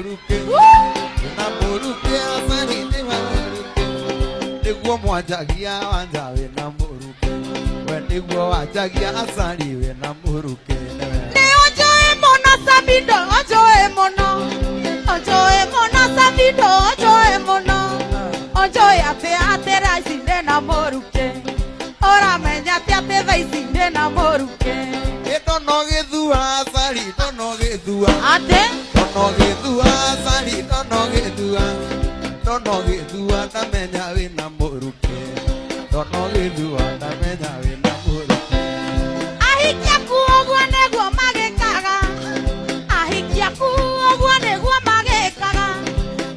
muruke asali wina muruke niguo mwanjagia wanja wina muruke we niguo wanjagia asali wina muruke ni ojoe mono Samido ojoe mono Samido ojoe mono ojoe ate raisi na muruke ora menya ate raisi na muruke etono githua asali tono githua ate tono githua asali tono githua tamenya wina muruke tono githua tamenya wina muruke ahikia kuogwa neguo magikaga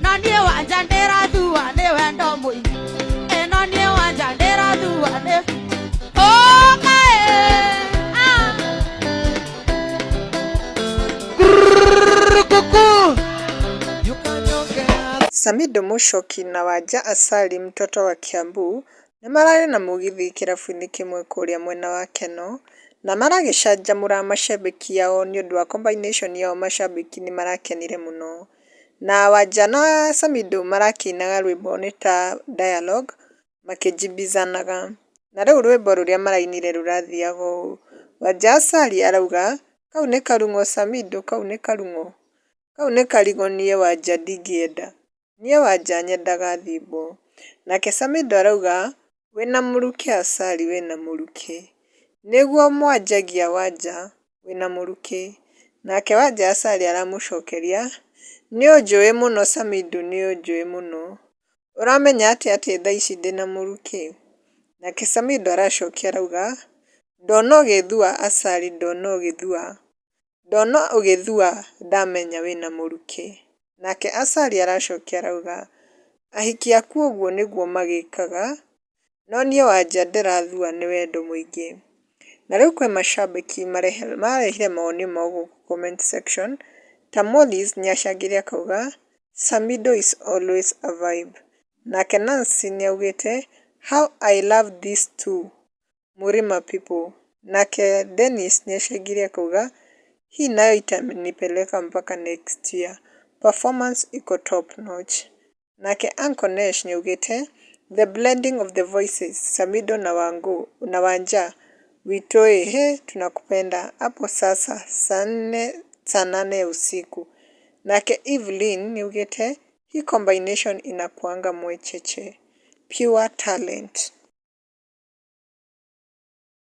no nie wanja ndirathua ni wendo muingi no nie wanja ndirathua ni Samido Mushoki na Wanja Asali mtoto wa Kiambu nĩ mararĩ na mũgithi kĩrabu-inĩ kĩmwe kũrĩa mwena wa Keno na maragĩcanjamũra macambĩki ao nĩ ũndũ wa combination yao macambĩki nĩ marakenire mũno. Na Wanja na Samido marakĩinaga rwĩmbo nĩ ta dialogue makĩjimbizanaga. Na rĩu rwĩmbo rũrĩa marainire rũrathiaga ũũ: Wanja Asali arauga kau nĩ karung'o Samido kau nĩ karung'o, kau nĩ karigũ niĩ Wanja ndingĩenda, niĩ Wanja nyendaga thimbo. Nake Samido arauga wĩna mũrukĩ Asali wĩna mũrukĩ, nĩguo mwanjagia Wanja wĩna mũrukĩ. Nake Wanja Asali aramũcokeria nĩ ũnjũĩ mũno Samido nĩ ũnjũĩ mũno, ũramenya atĩ thaa ici ndĩna mũrukĩ. Nake Samido aracokia arauga ndona ũgĩthua Asali ndona ũgĩthua ndamenya wĩna mũrukĩ. Nake Asali aracokia arauga ahiki aku ũguo nĩguo magĩkaga no niĩ Wanja ndĩrathua nĩ wendo mũingĩ. Na rĩu kwĩ macambĩki marehire mawoni mao gũkũ comment section ta Mollis nĩacangĩre akauga Samido is always a vibe. Nake Nancy nĩaugĩte how I love these two Murima people. Nake Dennis nĩacangĩre akauga hii nayo itanipeleka mpaka next year, performance iko top notch. Nake Uncle Nesh nĩaugĩte the blending of the voices Samido na Wanja witoi tunakupenda hapo sasa saa 8 usiku. Nake Evelyn nĩaugĩte hii combination inakuanga mwecheche, pure talent.